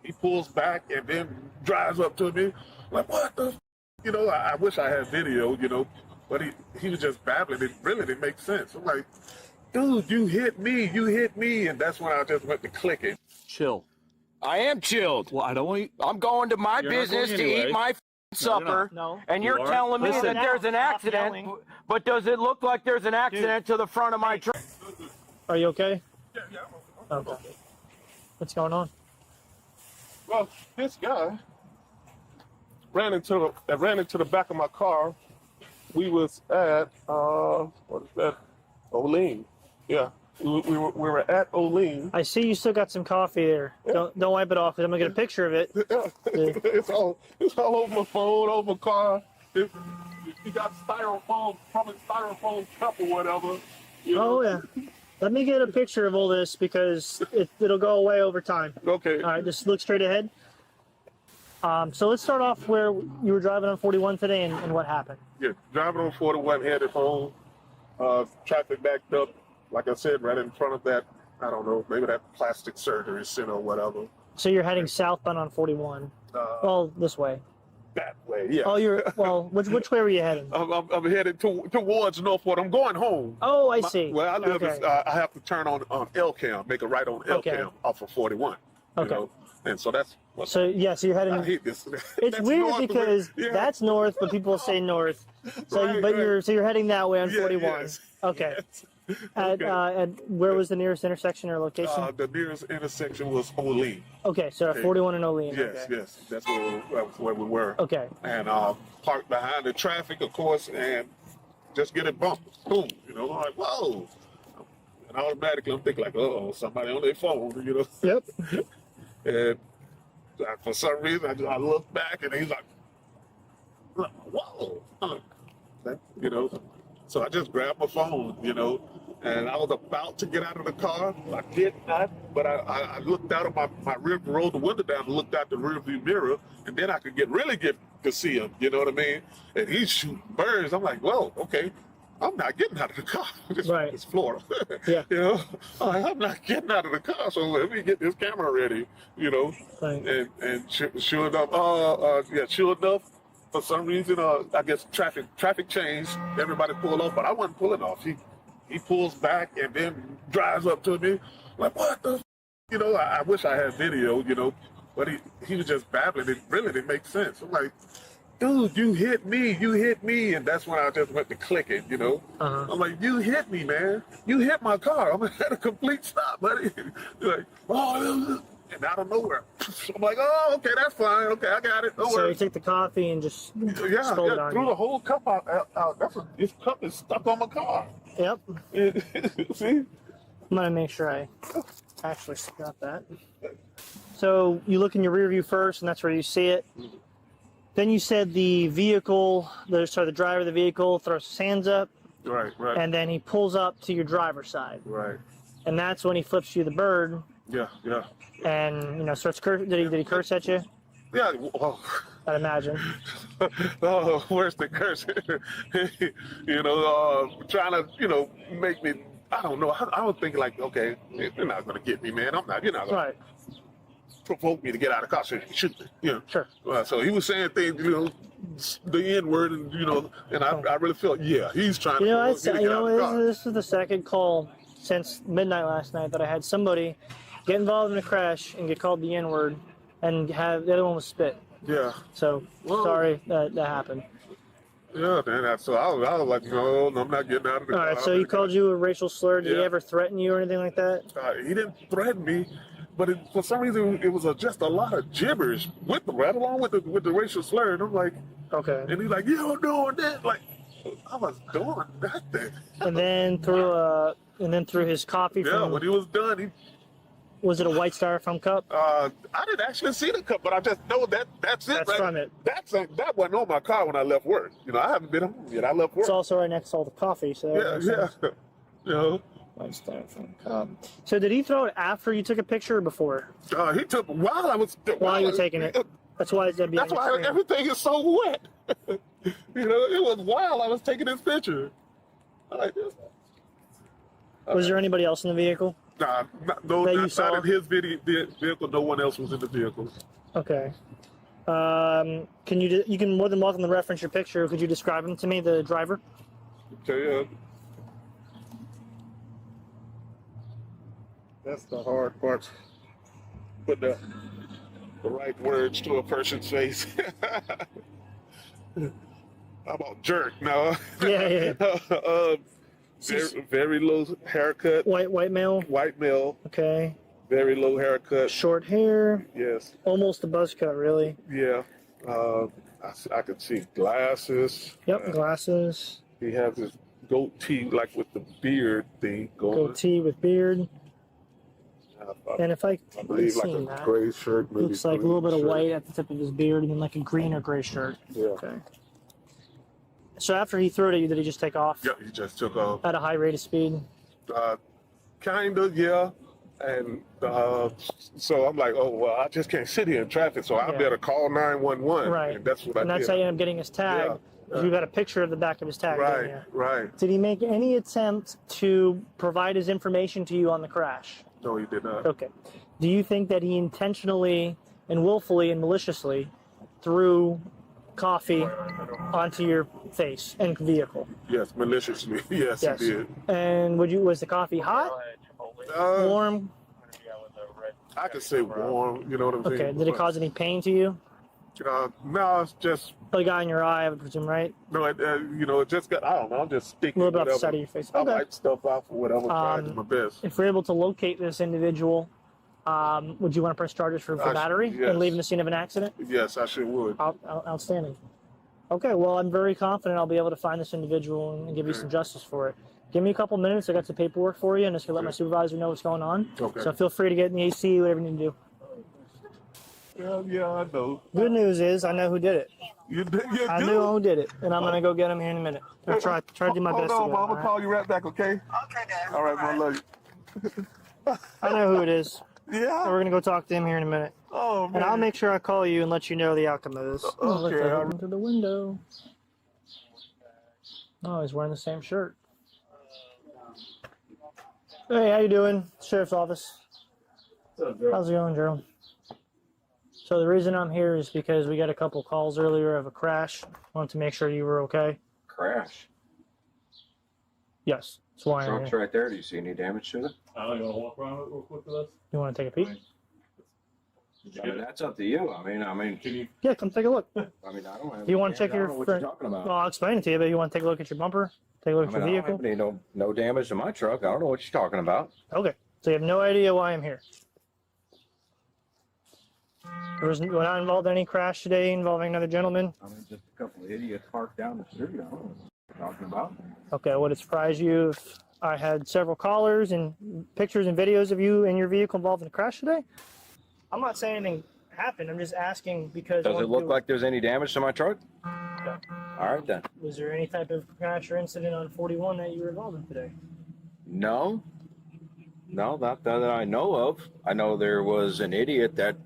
He pulls back and then drives up to me. Like, what the f-? You know, I wish I had video, you know, but he was just babbling. It really didn't make sense. I'm like, dude, you hit me. And that's when I just went to clicking. Chill. I am chilled. Well, I don't want you. I'm going to my You're not business going to anyway. eat my supper. No. And You you're are? telling me Listen. that there's an Stop accident, yelling. but does it look like there's an accident to the front of my truck? Are you okay? Yeah. Okay. What's going on? Well, this guy ran into the back of my car. We was at what is that? Olean. Yeah, we were at Olean. I see you still got some coffee there. Don't wipe it off, 'cause I'm gonna get a picture of it. It's all over my phone, over my car. You got styrofoam, probably styrofoam cup or whatever. You know? Oh yeah. Let me get a picture of all this because it'll go away over time. Okay. All right, just look straight ahead. So let's start off where you were driving on 41 today and what happened. Yeah, driving on 41, headed home. Traffic backed up, like I said, right in front of that, I don't know, maybe that plastic surgery center or whatever. So you're heading southbound on 41. Well, this way. That way, yeah. Oh, which way were you heading? I'm headed towards Northport. I'm going home. Oh, I see. Well, I live. Okay. I have to turn on Elcam, make a right on Elcam Okay. off of 41. You Okay. know? And so that's. So you're heading. I hate this. It's That's weird north, because yeah. that's north, but people say north. So, Right, but right. you're heading that way on Yeah, 41. yes. Okay. Yes. At where was the nearest intersection or location? The nearest intersection was Olean. Okay, so 41 and Olean. Yes, okay. yes, that's where we were. Okay. And parked behind the traffic, of course, and just get it bumped. Boom. You know, I'm like, whoa. And automatically I'm thinking like, oh, somebody on their phone, you know. Yep. And for some reason, I looked back and he's like, whoa. You know, so I just grabbed my phone, you know, and I was about to get out of the car. I did not, but I looked out of my rear, rolled the window down and looked out the rear view mirror, and then I could really get to see him, you know what I mean? And he's shooting birds. I'm like, whoa, okay. I'm not getting out of the car. Right. It's Florida. Yeah. You know, I'm not getting out of the car, so let me get this camera ready, you know. Right. And sure enough, for some reason, I guess traffic changed. Everybody pulled off, but I wasn't pulling off. He pulls back and then drives up to me, like, what the f-? You know, I wish I had video, you know, but he was just babbling. It really didn't make sense. I'm like, dude, you hit me. And that's when I just went to clicking, you know. Uh-huh. I'm like, you hit me, man. You hit my car. I'm at a complete stop, buddy. You're like, oh, and out of nowhere. I'm like, oh, okay, that's fine. Okay, I got it. Don't So worry. you take the coffee and just spilled it on Threw you. the whole cup out. This cup is stuck on my car. Yep. See? I'm gonna make sure I actually got that. So you look in your rear view first, and that's where you see it. Then you said the driver of the vehicle throws his hands up, Right. and then he pulls up to your driver's side, Right. and that's when he flips you the bird, Yeah. and starts cursing. Did he curse at you? Yeah. Well, I'd imagine. oh, where's the curse? Trying to, make me. I don't know. I was thinking like, okay, you're not gonna get me, man. You're not gonna Right. provoke me to get out of the car. So shoot me. You know. Sure. So he was saying things, the N word, and I really felt, yeah, he's trying to provoke me to get out of the car. This is the second call since midnight last night that I had somebody get involved in a crash and get called the N word, and have the other one was spit. Yeah. So sorry that happened. Yeah, man. So I was like, no, I'm not getting out of the car. All right. So he called you a racial slur. Did he Yeah. ever threaten you or anything like that? He didn't threaten me, but for some reason it was just a lot of gibberish right along with the racial slur. And I'm like, Okay. and he's like, you're doing that. Like, I was doing nothing. And then through his coffee. Yeah, From, when he was done, was it a white styrofoam cup? I didn't actually see the cup, but I just know that's it. That's right? from it. That wasn't on my car when I left work. I haven't been home yet. I left work. It's also right next to all the coffee. So that makes Yeah. sense. White styrofoam cup. So did he throw it after you took a picture or before? He took while I was While you were taking it. That's why it's That's why everything is so wet. It was while I was taking this picture. I like this. Was there anybody else in the vehicle? Nah, no, That you not saw? in his vehicle. No one else was in the vehicle. Okay. Can you can more than welcome to reference your picture. Could you describe him to me, the driver? Okay, that's the hard part. Put the right words to a person's face. How about jerk? No. Yeah. Very low haircut. White male. White male. Okay. Very low haircut. Short hair. Yes. Almost a buzz cut, really. Yeah. I could see glasses. Yep, glasses. He has his goatee, like with the beard thing going. Goatee with beard. And if I believe like a that, gray shirt, maybe looks like a little bit of white at the tip of his beard, and then like a green or gray shirt. Yeah. Okay. So after he threw it at you, did he just take off? Yeah, he just took off. At a high rate of speed? Kinda, yeah. And so I'm like, oh, well, I just can't sit here in traffic, so I better call 911. Right. And that's what I did. And that's how you end up getting his tag. Yeah. You got a picture of the back of his tag, didn't Right, you? right. Did he make any attempt to provide his information to you on the crash? No, he did not. Okay. Do you think that he intentionally and willfully and maliciously threw coffee onto your face and vehicle? Yes, maliciously. Yes, Yes. he did. And was the coffie hot, warm? I could say warm, you know what I'm saying? Okay. Did it cause any pain to you? No, it's just, Oh, you got in your eye, I would presume, right? no, it just got, I don't know, I'm just speaking. A little bit off the whatever. side of your face. I Okay. wipe stuff off or whatever, try to do my best. If we're able to locate this individual, would you want to press charges for battery yes. and leaving the scene of an accident? Yes, I sure would. Outstanding. Okay, well, I'm very confident I'll be able to find this individual and give you some justice for it. Give me a couple minutes. I got some paperwork for you, and just gonna let my supervisor know what's going on. Okay. So feel free to get in the AC, whatever you need to do. Yeah, I know. Good news is I know who did it. You do? I knew who did it, and I'm gonna go get him here in a minute. I'll try to do my best. Hold on, to get him, I'm going to call you right back, okay? Okay, Dad. All right, man, love you. I know who it is. So Yeah? we're gonna go talk to him here in a minute. Oh, man. And I'll make sure I call you and let you know the outcome of this. Okay. Into the window. Oh, he's wearing the same shirt. Hey, how you doing? Sheriff's office. How's it going, Gerald? So the reason I'm here is because we got a couple calls earlier of a crash. Wanted to make sure you were okay. Crash. Yes, that's why I'm Trunk's here. right there. Do you see any damage to it? I don't know, you want to walk around it real quick with us? You want to take a peek? I mean, that's up to you. I mean, Can you? Yeah, come take a look. I don't have. Do you want to check I don't your know what front? you're talking about. Well, I'll explain it to you, but you want to take a look at your bumper? Take a look I at mean, your I don't vehicle? have any, no damage to my truck. I don't know what you're talking about. Okay, so you have no idea why I'm here. We're not involved in any crash today involving another gentleman. I mean, just a couple of idiots parked down the street. I don't know what you're talking about. Okay, would it surprise you if I had several callers and pictures and videos of you and your vehicle involved in a crash today? I'm not saying anything happened. I'm just asking because. Does it look like there's any damage to my truck? No. All right then. Was there any type of crash or incident on 41 that you were involved in today? No, not that I know of. I know there was an idiot that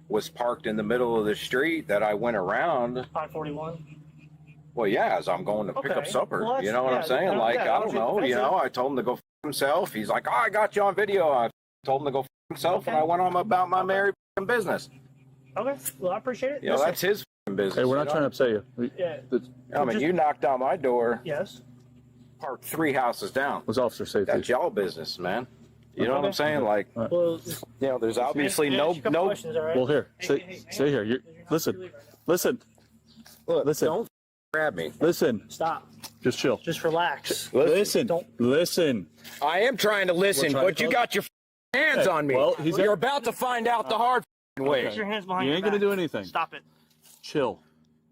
was parked in the middle of the street that I went around. On 41? Well, yeah, as I'm going to pick up Okay. supper. Well, You know what I'm saying? Like, I don't know. You know, I told him to go f himself. He's like, oh, I got you on video. I told him to go f himself, and I went on about my merry business. Okay, well, I appreciate it. You know, Listen, that's his business. Hey, we're not you know? trying to upset you. Yeah. I mean, you knocked on my door, Yes. parked 3 houses down. Was officer safety. That's y'all business, man. You know what I'm saying? Like, Well, you know, there's obviously no. Questions, all right? Well, here, Hey, stay here. Listen, listen, Look, listen. don't grab me. listen. Stop. Just chill. Just relax. Listen, Don't- listen. I am trying to listen, trying but to you talk. got your hands on me. Well, You're about to find out the hard way. Put your hands behind You your ain't gonna back. do anything. Stop it. Chill.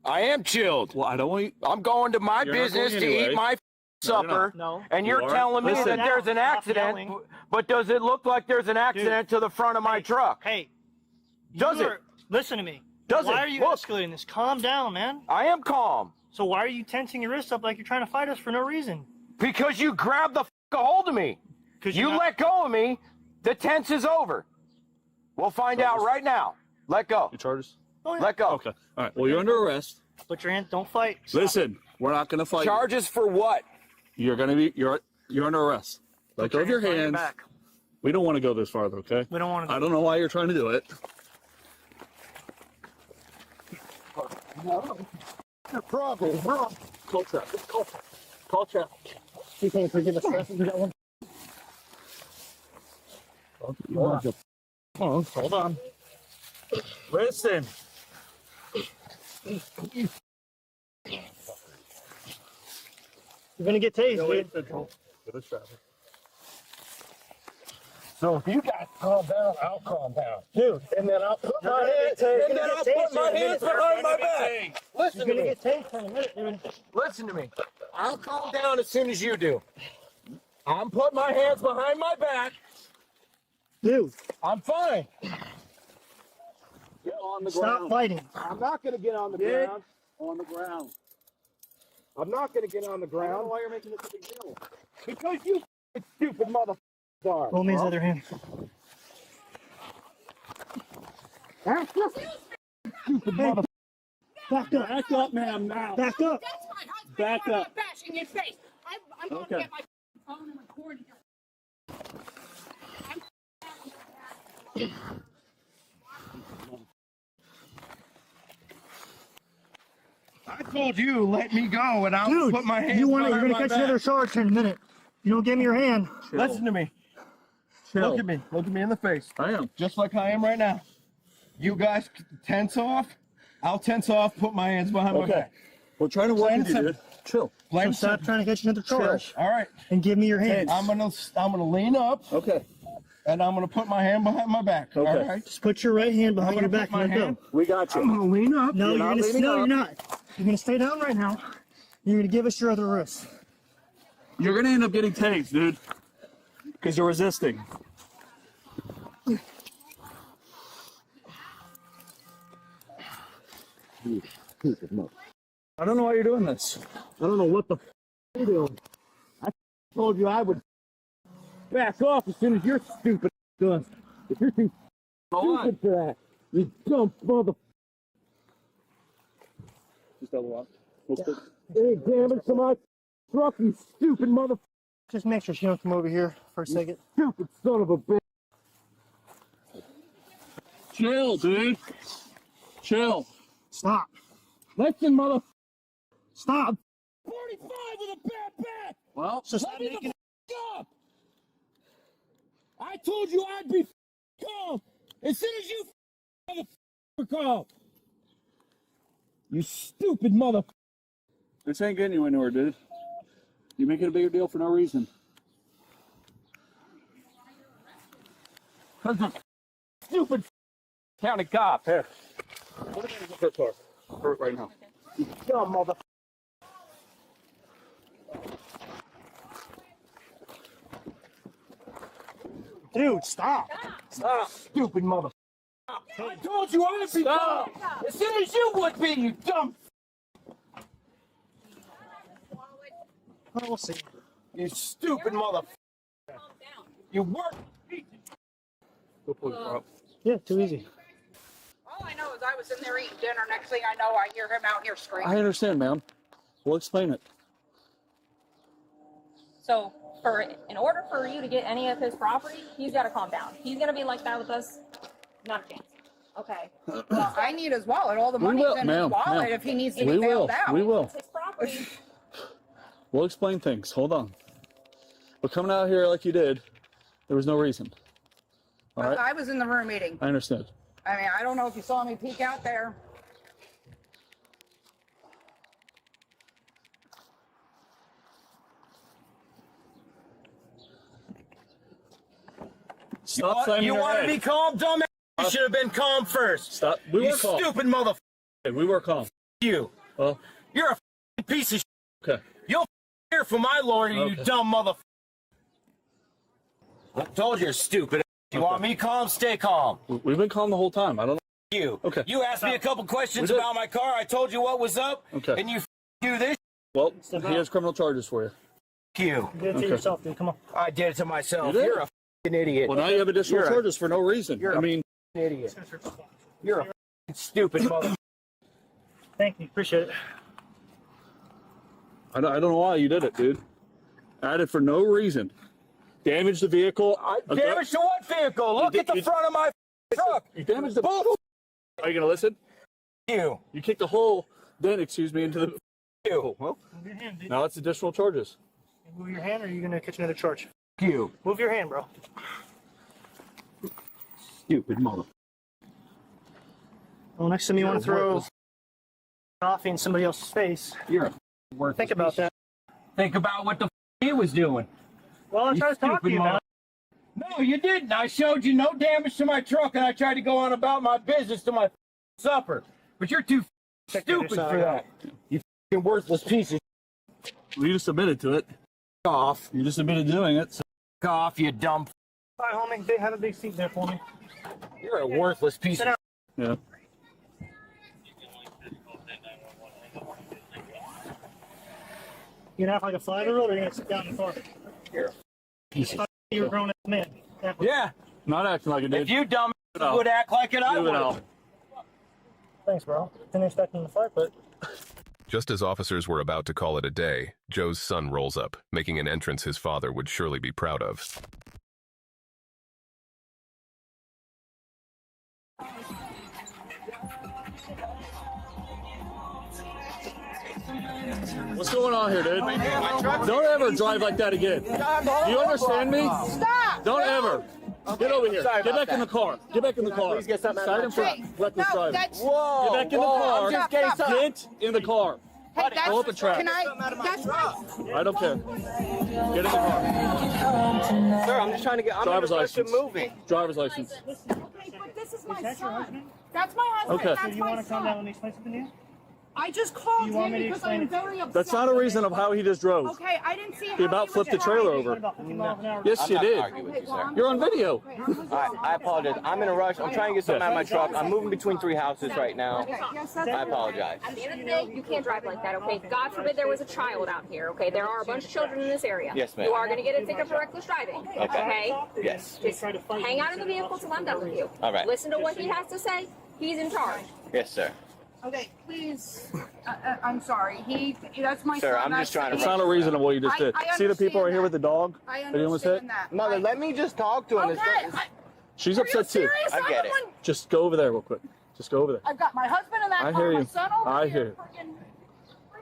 I am chilled. Well, I don't want you. I'm going to my You're not business going to anyway. eat my No, you're not. supper, No. and You you're are. telling me Listen. that there's an Stop accident. yelling. But does it look like there's an accident to the front of my truck? Hey. Does it? Listen to me. Does why it? are you Look. escalating this? Calm down, man. I am calm So why are you tensing your wrist up like you're trying to fight us for no reason? because you grabbed the a hold of me. Because You let go of me. The tense is over. We'll find out right now. Let go. Your charges? Let go. Okay. All right. Well, you're under arrest. Put your hands. Don't fight. Stop. Listen, we're not gonna fight. Charges for what? You're gonna be. You're under arrest. Let Put go of your behind hands. back. We don't want to go this far, though, okay? We don't want to. I don't know why you're trying to do it. No problem, bro. Call trap. Call trap. You can't forgive us. You got one. Hold on. Listen. You're gonna get tased, dude. So if you guys calm down, I'll calm down. Dude, And then I'll put my hands, tased. and then I'll put my hands behind my back. You're gonna get tased in a minute, dude. Listen to me. I'll calm down as soon as you do. I'm putting my hands behind my back. Dude, I'm fine. Get on the stop ground. fighting. I'm not going to get on the Get ground. on the ground. I'm not going to get on the I don't know ground. why you're making this a big deal. Because you stupid motherfucker are. Roll me his other hand. Stupid motherfucker. Back up. Back up, ma'am, now. Back up. That's my husband. Back I'm up. not bashing your face. I'm going to Okay. get my phone and record your. I told you let me go, and I'll Dude, put my hands you want it? behind You're my gonna catch back. another charge here in a minute. You don't give me your hand. Listen to me. Chill. Look at me. Look at me in the face. I am. Just like I am right now. You guys tense off. I'll tense off, put my hands behind my Okay. back. We're trying to work Plain with you, simple. dude. Chill. So Plain stop simple. trying to catch another charge All right. and give me your hand. I'm gonna lean up, Okay. and I'm gonna put my hand behind my back. Okay. All right. Just put your right hand I'm behind your gonna back put my and let hand. go. We got I'm you. gonna lean up. No, You're you're not gonna. leaning No, up. you're not. You're gonna stay down right now. You're gonna give us your other wrist. You're going to end up getting tased, dude. Because you're resisting. I don't know why you're doing this. I don't know what the you're doing. I told you I would back off as soon as you're stupid done. If you're too Hold stupid for that, you dumb mother. Just double up. Let's go. Hey, damage to my truck, you stupid mother. Just make sure she don't come over here for a second. Stupid son of a bitch. Chill, dude. Chill. Stop. Listen, mother. Stop. 45 with a bad back. Well, So stop Let me making. the up. I told you I'd be calm as soon as you calm. You stupid mother. this ain't getting you anywhere, dude. You're making a bigger deal for no reason. Stupid county cop. Here. Put it in the car. Right now. You dumb mother. Dude, stop. Stop, stupid mother. I told you I'd be calm as soon as you would be, you dumb. Oh, we'll see. You stupid mother. You work. Go pull your car up. Yeah, too easy. All I know is I was in there eating dinner. Next thing I know, I hear him out here screaming. I understand, ma'am. We'll explain it. So, in order for you to get any of his property, he's got to calm down. He's gonna be like that with us. Not a chance. Okay. Well, I need his wallet. All the We money's will, in his ma'am, wallet ma'am. if he needs to We be will. bailed out. We will. It's his property. We'll explain things. Hold on. But coming out here like you did, there was no reason. All right? I was in the room eating. I understand. I mean, I don't know if you saw me peek out there. Stop slamming You your want to head. be calm, dumbass? You should have been calm first. Stop. We You were calm. stupid mother. Okay, we were calm. You. Well, You're a piece of. okay. You'll hear from my lawyer, you Okay. dumb mother. I told you you're stupid. You want me calm? Stay calm. We've been calm the whole time. I don't know. You. Okay. You asked me a couple questions We did. about my car. I told you what was up. Okay. And you do this. Well, Step he out. has criminal charges for you. You. You did it to Okay. yourself, dude. Come on. I did it to myself. You did? You're a idiot. Well, now you have additional You're a- charges for no reason. you're I a- mean, idiot. You're a stupid mother. Thank you. Appreciate it. I don't know why you did it, dude. I did it for no reason. Damaged the vehicle. Damage to what vehicle? Look at the front of my truck. You damaged the Bull. Are you gonna listen? You. You kicked a hole, then excuse me, into the. You. Well, Move your hand, dude. Now it's additional charges. Move your hand, or are you gonna catch another charge? you. Move your hand, bro. Stupid mother. Well, next time you want to throw coffee in somebody else's face, You're a worthless think about piece. that. Think about what the he was doing. Well, I You tried to talk to stupid you about it. No, you didn't. I showed you no damage to my truck, and I tried to go on about my business to my supper. But you're too Check the other stupid side. for that. You worthless piece of Well, you just admitted to it. off. You just admitted to doing it. So. Off, you dumb. Hi, homie. They have a big seat there for me. You're a worthless piece Sit of. down. Yeah. You gonna act like a 5-year-old, or you gonna sit down in the car? You're a piece of. You're a grown-ass man. Yeah. Not acting like it did. If you dumb No. would act like it, I Move it would. out. Thanks, bro. Didn't expect him to fight, but Just as officers were about to call it a day, Joe's son rolls up, making an entrance his father would surely be proud of. What's going on here, dude? Don't ever drive like that again. Do you understand me? Stop! Don't ever. Get over here. Get back in the car. Get back in the car. Please get something out of Side my in front. Reckless No, driving. that's. Get back in the car. I'm just getting some. Get in the car. Hey, that's, Go up a trap. Can I? That's my. I don't care. Get in the car. Sir, I'm just trying to get. I'm Driver's in the rush of license. moving. Driver's license. Okay, but this is my is that your son. husband? That's my husband. Okay. So That's you my want to calm down son. and explain something to you? I just called You want him me to because explain I'm it? very upset. That's not a reason of how he just drove. Okay, I didn't see how He about was flipped the trailer driving. over. About 50 miles an hour. Yes, I'm you not did. arguing with you, sir. You're on video. Okay, I'm All right, I apologize. I'm in a rush. I'm trying to get something out of my truck. I'm moving between 3 houses right now. Okay, yes, that's I apologize. At the end of the day, you can't drive like that, okay? God forbid there was a child out here, okay? There are a bunch of children in this area. Yes, ma'am. You are going to get a ticket for reckless driving, okay? Yes. Just hang out in the vehicle till I'm done with you. All right. Listen to what he has to say. He's in charge. Yes, sir. Okay, please. I'm sorry. That's my Sir, son. I'm just trying to It's not a reason of what you just did. I See the people right here understand with the dog? I That he almost hit? understand that. Mother, let me just talk to him. Okay. She's Are you upset too. serious? I get it. I'm the one- Just go over there real quick. Just go over there. I've got my husband in that I car, hear my you. son over I here. hear you.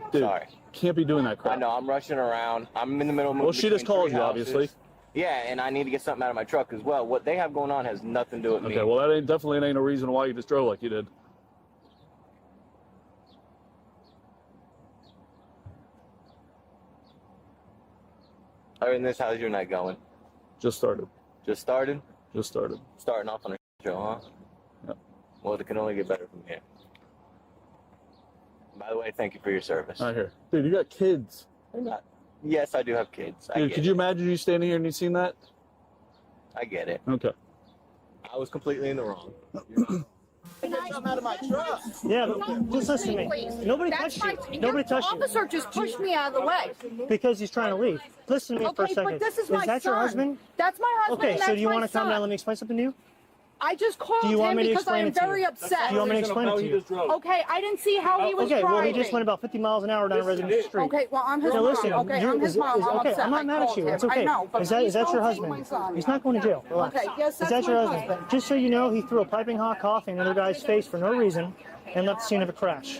Friggin- Dude, Sorry. can't be doing that I crap. know, I'm rushing around. I'm in the middle of moving. Well, she just between called 3 you, houses. obviously. Yeah, and I need to get something out of my truck as well. What they have going on has nothing to do with me. Okay, well, that ain't definitely ain't a reason why you just drove like you did. Other than this, how's your night going? Just started. Just started? Just started. Starting off on a show, huh? Yep. Well, it can only get better from here. By the way, thank you for your service. I hear. Dude, you got kids. Yes, I do have kids. I Dude, get could it. you imagine you standing here and you seen that? I get it. Okay. I was completely in the wrong. Yeah, but just listen to me. Nobody touched you. Nobody touched you. Officer just pushed me out of the way. Because he's trying to leave. Listen to me for a Okay, second. but this is my that your son. husband? That's my husband. Okay, and so that's do you my want to calm son. down? Let me explain something to you? I just called Do you want him me to because I explain am it to you? very upset. Do you want me to explain it to you? Okay, I didn't see how he was Okay, driving. well, he just went about 50 miles an hour down a residential street. Okay, well, I'm his So mom. listen, Okay, you're, I'm his mom. I'm okay, upset. I'm not I mad at called you. him. It's okay. I know, but Is that please your don't take husband? my son. He's not going to jail. Relax. Okay, yes, Is that's that your my husband? husband. Just so you know, he threw a piping hot coffee in another guy's face for no reason and left the scene of a crash.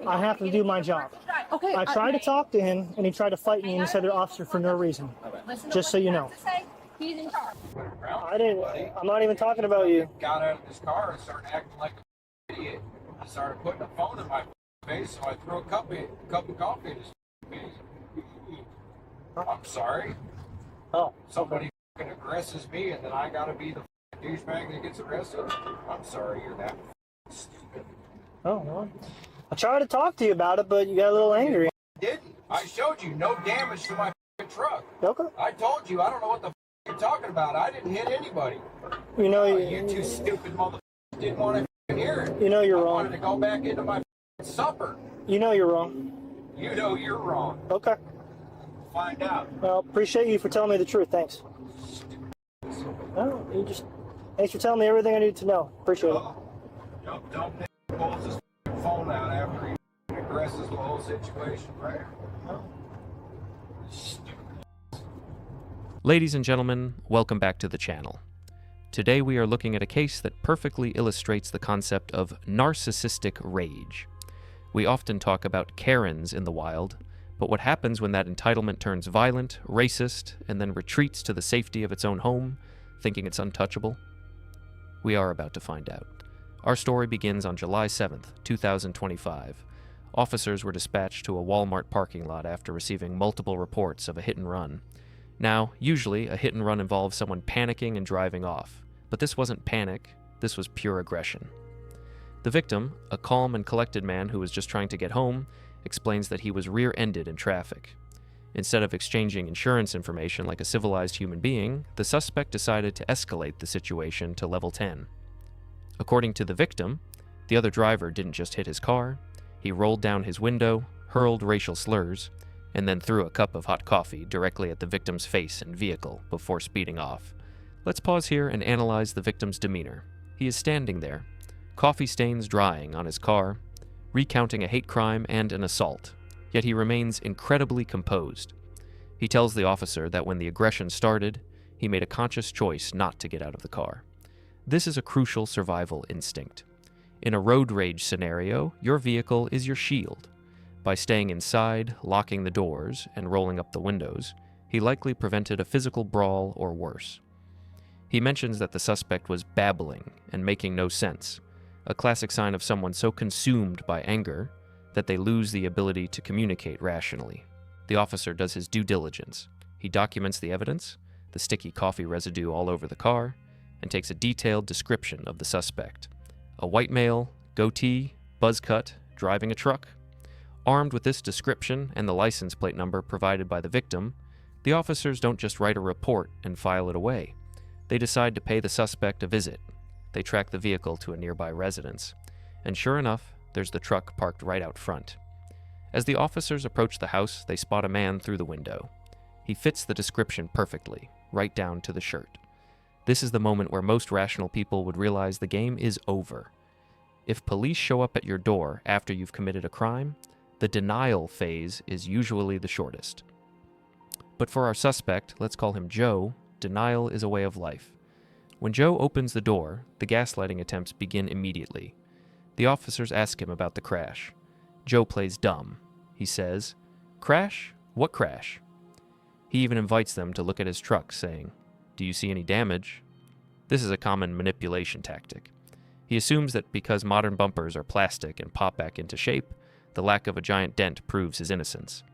I have to do my job. Okay, I tried to talk to him, and he tried to fight me and he said the officer for no reason. Just so you know. He's in charge. I didn't. I'm not even talking about you. Got out of his car and started acting like an idiot. I started putting a phone in my face, so I threw a cup of coffee in his face. I'm sorry. Oh, Somebody fucking aggresses me, and then I gotta be the douchebag that gets arrested. I'm sorry, you're that stupid. oh, well. I tried to talk to you about it, but you got a little angry. Didn't. I showed you no damage to my fucking truck. Okay. I told you, I don't know what the fuck you're talking about. I didn't hit anybody. You know, You two stupid motherfuckers didn't want to hear it. you know you're I wanted to wrong. go back into my supper. You know you're wrong. You know you're wrong. Okay. Find out. Well, appreciate you for telling me the truth. Thanks. No, you just. Thanks for telling me everything I need to know. Appreciate it. Don't pulls his phone out after he aggresses the whole situation, right? Stupid. Ladies and gentlemen, welcome back to the channel. Today we are looking at a case that perfectly illustrates the concept of narcissistic rage. We often talk about Karens in the wild, but what happens when that entitlement turns violent, racist, and then retreats to the safety of its own home, thinking it's untouchable? We are about to find out. Our story begins on July 7th, 2025. Officers were dispatched to a Walmart parking lot after receiving multiple reports of a hit and run. Now, usually, a hit and run involves someone panicking and driving off, but this wasn't panic, this was pure aggression. The victim, a calm and collected man who was just trying to get home, explains that he was rear-ended in traffic. Instead of exchanging insurance information like a civilized human being, the suspect decided to escalate the situation to level 10. According to the victim, the other driver didn't just hit his car, he rolled down his window, hurled racial slurs, and then threw a cup of hot coffee directly at the victim's face and vehicle before speeding off. Let's pause here and analyze the victim's demeanor. He is standing there, coffee stains drying on his car, recounting a hate crime and an assault, yet he remains incredibly composed. He tells the officer that when the aggression started, he made a conscious choice not to get out of the car. This is a crucial survival instinct. In a road rage scenario, your vehicle is your shield. By staying inside, locking the doors, and rolling up the windows, he likely prevented a physical brawl or worse. He mentions that the suspect was babbling and making no sense, a classic sign of someone so consumed by anger that they lose the ability to communicate rationally. The officer does his due diligence. He documents the evidence, the sticky coffee residue all over the car, and takes a detailed description of the suspect. A white male, goatee, buzz cut, driving a truck. Armed with this description and the license plate number provided by the victim, the officers don't just write a report and file it away. They decide to pay the suspect a visit. They track the vehicle to a nearby residence. And sure enough, there's the truck parked right out front. As the officers approach the house, they spot a man through the window. He fits the description perfectly, right down to the shirt. This is the moment where most rational people would realize the game is over. If police show up at your door after you've committed a crime, the denial phase is usually the shortest. But for our suspect, let's call him Joe, denial is a way of life. When Joe opens the door, the gaslighting attempts begin immediately. The officers ask him about the crash. Joe plays dumb. He says, "Crash? What crash?" He even invites them to look at his truck, saying, "Do you see any damage?" This is a common manipulation tactic. He assumes that because modern bumpers are plastic and pop back into shape, the lack of a giant dent proves his innocence.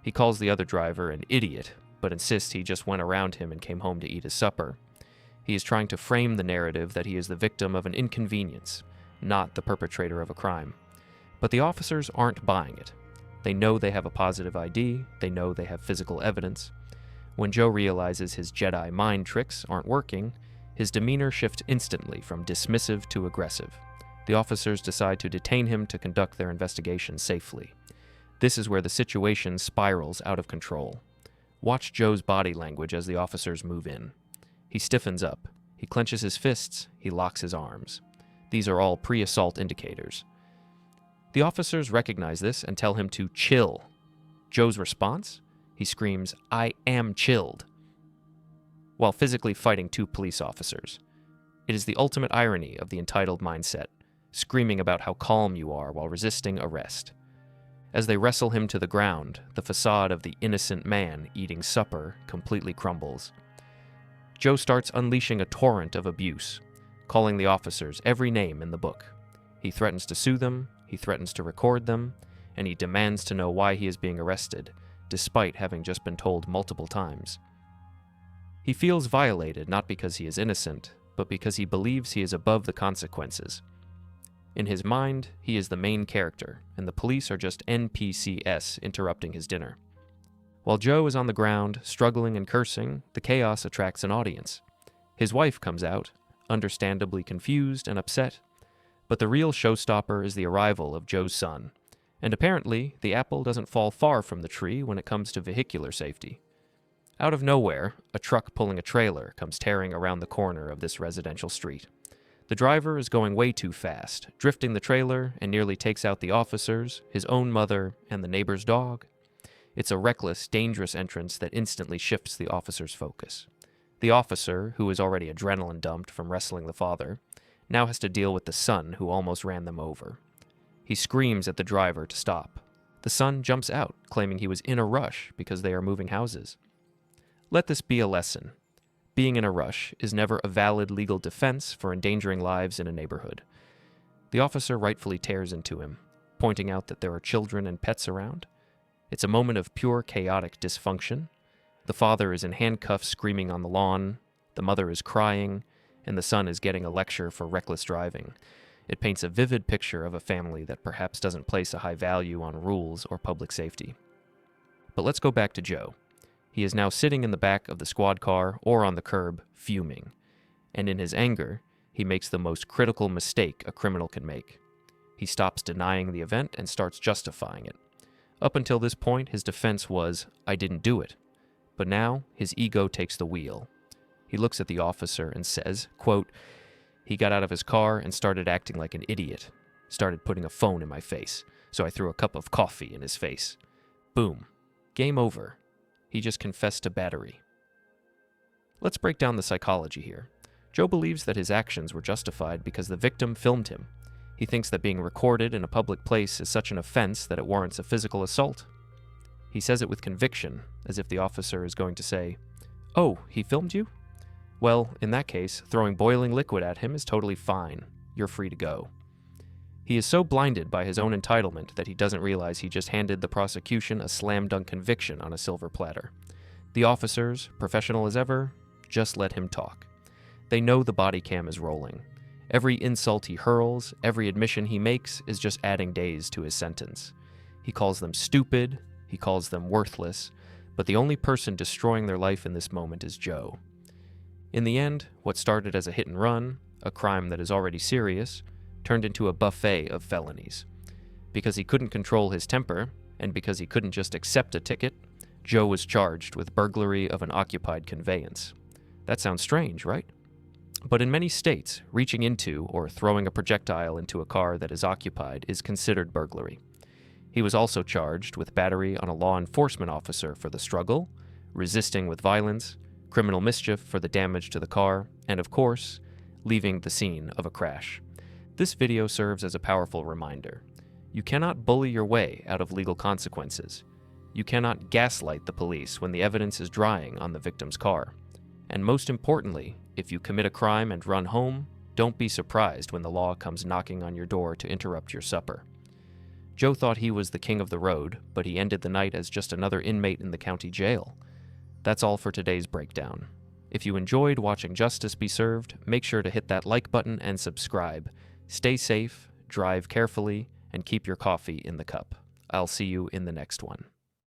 He calls the other driver an idiot, but insists he just went around him and came home to eat his supper. He is trying to frame the narrative that he is the victim of an inconvenience, not the perpetrator of a crime. But the officers aren't buying it. They know they have a positive ID, they know they have physical evidence. When Joe realizes his Jedi mind tricks aren't working, his demeanor shifts instantly from dismissive to aggressive. The officers decide to detain him to conduct their investigation safely. This is where the situation spirals out of control. Watch Joe's body language as the officers move in. He stiffens up, he clenches his fists, he locks his arms. These are all pre-assault indicators. The officers recognize this and tell him to chill. Joe's response? He screams, "I am chilled," while physically fighting two police officers. It is the ultimate irony of the entitled mindset, screaming about how calm you are while resisting arrest. As they wrestle him to the ground, the facade of the innocent man eating supper completely crumbles. Joe starts unleashing a torrent of abuse, calling the officers every name in the book. He threatens to sue them, he threatens to record them, and he demands to know why he is being arrested, despite having just been told multiple times. He feels violated not because he is innocent, but because he believes he is above the consequences. In his mind, he is the main character, and the police are just NPCs interrupting his dinner. While Joe is on the ground, struggling and cursing, the chaos attracts an audience. His wife comes out, understandably confused and upset, but the real showstopper is the arrival of Joe's son, and apparently the apple doesn't fall far from the tree when it comes to vehicular safety. Out of nowhere, a truck pulling a trailer comes tearing around the corner of this residential street. The driver is going way too fast, drifting the trailer and nearly takes out the officers, his own mother, and the neighbor's dog. It's a reckless, dangerous entrance that instantly shifts the officer's focus. The officer, who is already adrenaline dumped from wrestling the father, now has to deal with the son who almost ran them over. He screams at the driver to stop. The son jumps out, claiming he was in a rush because they are moving houses. Let this be a lesson. Being in a rush is never a valid legal defense for endangering lives in a neighborhood. The officer rightfully tears into him, pointing out that there are children and pets around. It's a moment of pure chaotic dysfunction. The father is in handcuffs screaming on the lawn, the mother is crying, and the son is getting a lecture for reckless driving. It paints a vivid picture of a family that perhaps doesn't place a high value on rules or public safety. But let's go back to Joe. He is now sitting in the back of the squad car or on the curb, fuming. And in his anger, he makes the most critical mistake a criminal can make. He stops denying the event and starts justifying it. Up until this point, his defense was, "I didn't do it." But now, his ego takes the wheel. He looks at the officer and says, quote, "He got out of his car and started acting like an idiot. Started putting a phone in my face, so I threw a cup of coffee in his face. Boom. Game over. He just confessed to battery." Let's break down the psychology here. Joe believes that his actions were justified because the victim filmed him. He thinks that being recorded in a public place is such an offense that it warrants a physical assault. He says it with conviction, as if the officer is going to say, "Oh, he filmed you? Well, in that case, throwing boiling liquid at him is totally fine. You're free to go." He is so blinded by his own entitlement that he doesn't realize he just handed the prosecution a slam-dunk conviction on a silver platter. The officers, professional as ever, just let him talk. They know the body cam is rolling. Every insult he hurls, every admission he makes is just adding days to his sentence. He calls them stupid, he calls them worthless, but the only person destroying their life in this moment is Joe. In the end, what started as a hit and run, a crime that is already serious, turned into a buffet of felonies. Because he couldn't control his temper, and because he couldn't just accept a ticket, Joe was charged with burglary of an occupied conveyance. That sounds strange, right? But in many states, reaching into or throwing a projectile into a car that is occupied is considered burglary. He was also charged with battery on a law enforcement officer for the struggle, resisting with violence, criminal mischief for the damage to the car, and of course, leaving the scene of a crash. This video serves as a powerful reminder. You cannot bully your way out of legal consequences. You cannot gaslight the police when the evidence is drying on the victim's car. And most importantly, if you commit a crime and run home, don't be surprised when the law comes knocking on your door to interrupt your supper. Joe thought he was the king of the road, but he ended the night as just another inmate in the county jail. That's all for today's breakdown. If you enjoyed watching justice be served, make sure to hit that like button and subscribe. Stay safe, drive carefully, and keep your coffee in the cup. I'll see you in the next one.